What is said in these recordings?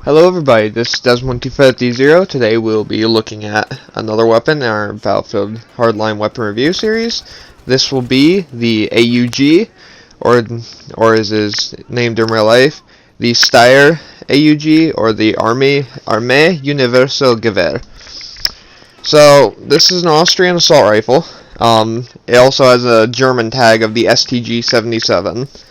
Hello everybody, this is Desmond2550. Today we'll be looking at another weapon in our Battlefield Hardline Weapon Review series. This will be the AUG, or as is named in real life, the Steyr AUG, or the Armee Universal Gewehr. So, this is an Austrian assault rifle. It also has a German tag of the STG-77.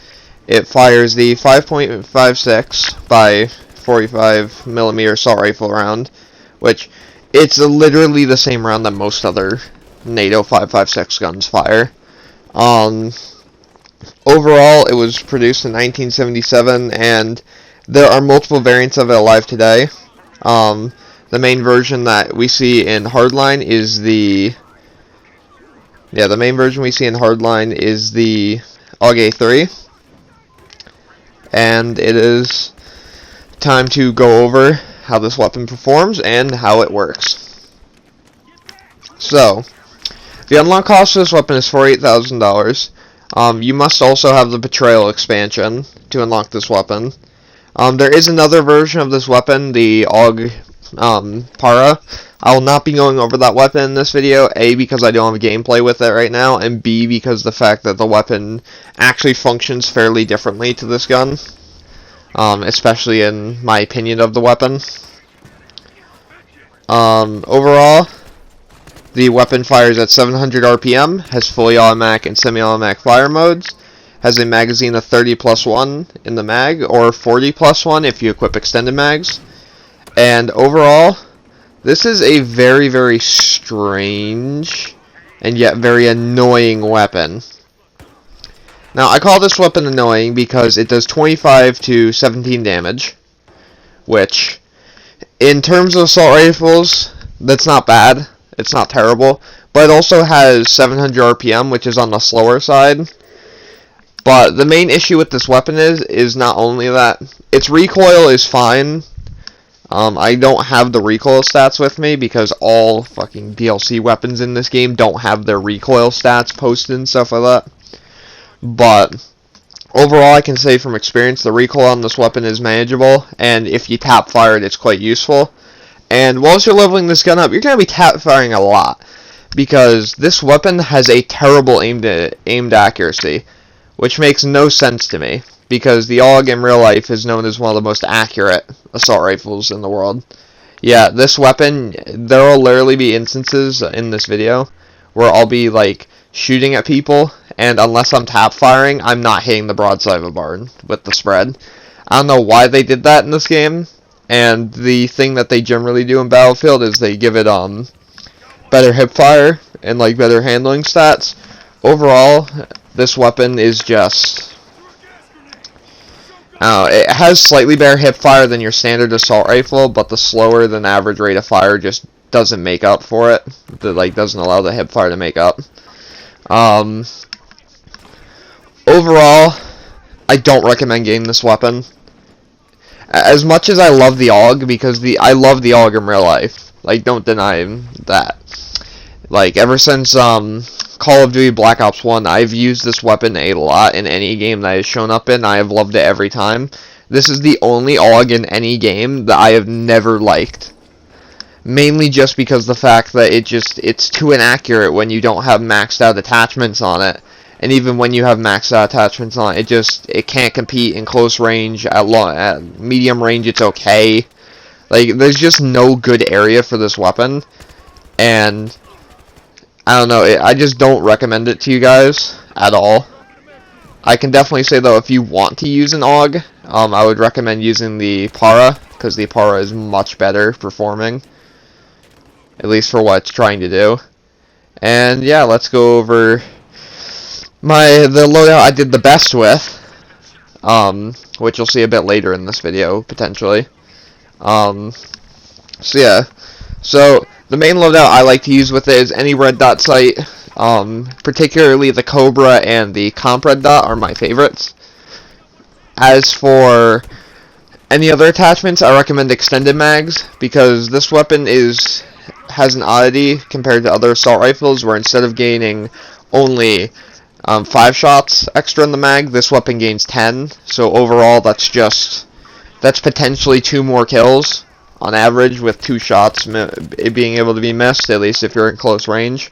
It fires the 5.56 by 45mm assault rifle round, which it's literally the same round that most other NATO 5.56 guns fire. Overall, it was produced in 1977, and there are multiple variants of it alive today. The main version that we see in Hardline is the AUG A3, and it is time to go over how this weapon performs and how it works. So, the unlock cost of this weapon is $48,000. You must also have the Betrayal expansion to unlock this weapon. There is another version of this weapon, the Aug Para. I will not be going over that weapon in this video, A, because I don't have gameplay with it right now, and B, because the fact that the weapon actually functions fairly differently to this gun. Especially in my opinion of the weapon. Overall, the weapon fires at 700 RPM, has fully automatic and semi-automatic fire modes, has a magazine of 30+1 in the mag, or 40+1 if you equip extended mags, and overall, this is a very, very strange and yet very annoying weapon. Now, I call this weapon annoying because it does 25 to 17 damage, which, in terms of assault rifles, that's not bad. It's not terrible, but it also has 700 RPM, which is on the slower side. But the main issue with this weapon is not only that, its recoil is fine. I don't have the recoil stats with me because all fucking DLC weapons in this game don't have their recoil stats posted and stuff like that. But overall, I can say from experience, the recoil on this weapon is manageable, and if you tap fire it, it's quite useful. And whilst you're leveling this gun up, you're going to be tap firing a lot, because this weapon has a terrible aimed accuracy, which makes no sense to me, because the AUG in real life is known as one of the most accurate assault rifles in the world. Yeah, this weapon, there will literally be instances in this video where I'll be like shooting at people, and unless I'm tap firing, I'm not hitting the broadside of a barn with the spread. I don't know why they did that in this game, and the thing that they generally do in Battlefield is they give it better hip fire and like better handling stats. Overall, this weapon is just, it has slightly better hip fire than your standard assault rifle, but the slower than average rate of fire just doesn't make up for it. Doesn't allow the hip fire to make up. Overall, I don't recommend getting this weapon. As much as I love the AUG, because I love the AUG in real life. Like, don't deny that. Like, ever since Call of Duty Black Ops 1, I've used this weapon a lot in any game that has shown up in. I have loved it every time. This is the only AUG in any game that I have never liked. Mainly just because the fact that it's too inaccurate when you don't have maxed out attachments on it. And even when you have maxed out attachments on it, it can't compete in close range. At medium range, it's okay. Like, there's just no good area for this weapon. And I don't know, I just don't recommend it to you guys at all. I can definitely say, though, if you want to use an AUG, I would recommend using the Para, because the Para is much better performing. At least for what it's trying to do. And yeah, let's go over the loadout I did the best with, which you'll see a bit later in this video, potentially. So yeah, so the main loadout I like to use with it is any red dot sight, particularly the Cobra and the Comp red dot are my favorites. As for any other attachments, I recommend extended mags, because this weapon has an oddity compared to other assault rifles, where instead of gaining only 5 shots extra in the mag, this weapon gains 10, so overall that's just That's potentially 2 more kills on average with 2 shots being able to be missed, at least if you're in close range.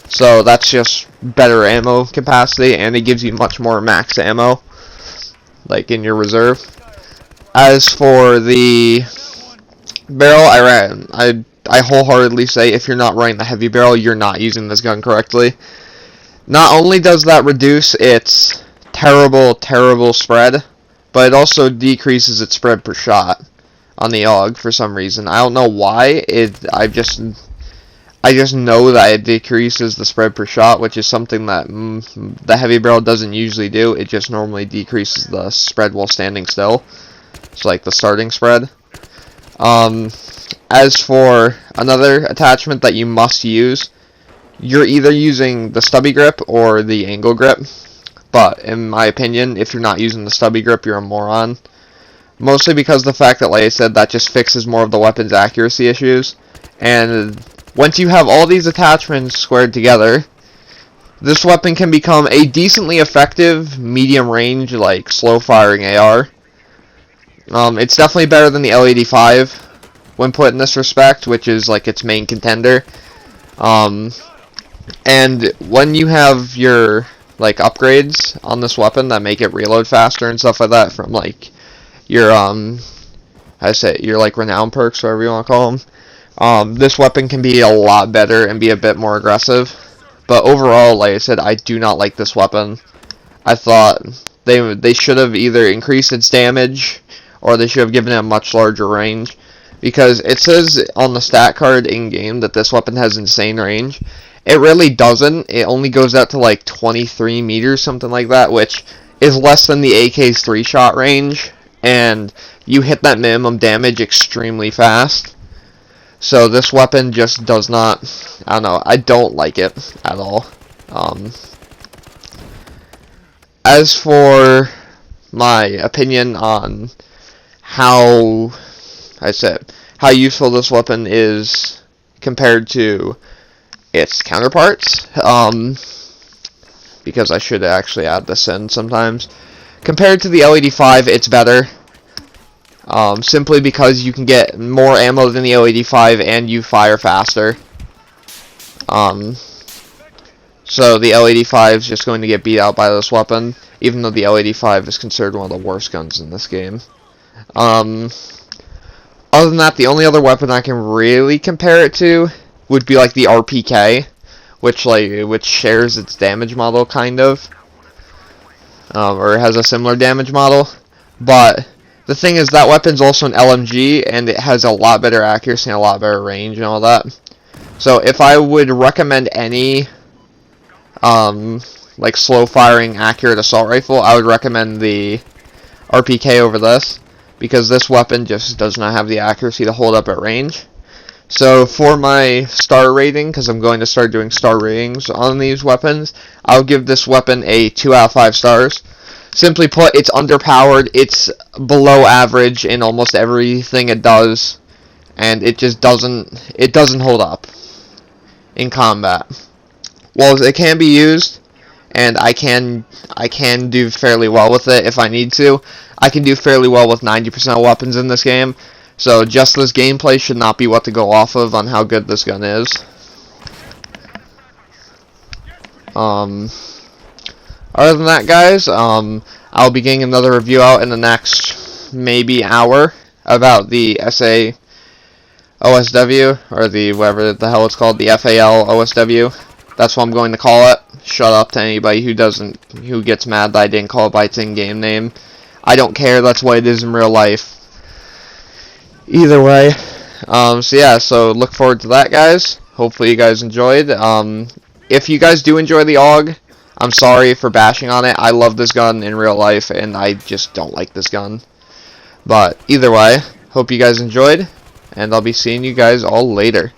So that's just better ammo capacity, and it gives you much more max ammo, like in your reserve. As for the barrel, I wholeheartedly say if you're not running the heavy barrel, you're not using this gun correctly. Not only does that reduce its terrible spread, but it also decreases its spread per shot on the AUG for some reason. I don't know why. I just know that it decreases the spread per shot, which is something that the heavy barrel doesn't usually do. It just normally decreases the spread while standing still. It's like the starting spread. As for another attachment that you must use, you're either using the stubby grip or the angle grip. But in my opinion, if you're not using the stubby grip, you're a moron. Mostly because of the fact that, like I said, that just fixes more of the weapon's accuracy issues. And once you have all these attachments squared together, this weapon can become a decently effective, medium range, like slow firing AR. It's definitely better than the L85 when put in this respect, which is like its main contender. And when you have your like upgrades on this weapon that make it reload faster and stuff like that, from like your your like renown perks, whatever you want to call them, this weapon can be a lot better and be a bit more aggressive. But overall, like I said, I do not like this weapon. I thought they should have either increased its damage or they should have given it a much larger range, because it says on the stat card in game that this weapon has insane range. It really doesn't. It only goes out to like 23 meters, something like that, which is less than the AK's 3-shot range, and you hit that minimum damage extremely fast. So this weapon just does not, I don't know, I don't like it at all. As for my opinion on how useful this weapon is compared to its counterparts, because I should actually add this in sometimes. Compared to the L85, it's better, simply because you can get more ammo than the L85 and you fire faster. So the L85 is just going to get beat out by this weapon, even though the L85 is considered one of the worst guns in this game. Other than that, the only other weapon I can really compare it to would be like the RPK, which shares its damage model kind of, or has a similar damage model. But the thing is, that weapon's also an LMG, and it has a lot better accuracy and a lot better range and all that. So if I would recommend any like slow firing accurate assault rifle, I would recommend the RPK over this, because this weapon just does not have the accuracy to hold up at range. So for my star rating, because I'm going to start doing star ratings on these weapons, I'll give this weapon a 2 out of 5 stars. Simply put, it's underpowered, it's below average in almost everything it does, and it just doesn't hold up in combat. While it can be used, and I can do fairly well with it if I need to, I can do fairly well with 90% of weapons in this game. So just this gameplay should not be what to go off of on how good this gun is. Other than that, guys, I'll be getting another review out in the next maybe hour about the SA OSW, or the whatever the hell it's called, the FAL OSW. That's what I'm going to call it. Shut up to anybody who gets mad that I didn't call it by its in-game name. I don't care, that's what it is in real life. Either way, so yeah, so look forward to that, guys. Hopefully you guys enjoyed. If you guys do enjoy the AUG, I'm sorry for bashing on it. I love this gun in real life, and I just don't like this gun. But either way, hope you guys enjoyed, and I'll be seeing you guys all later.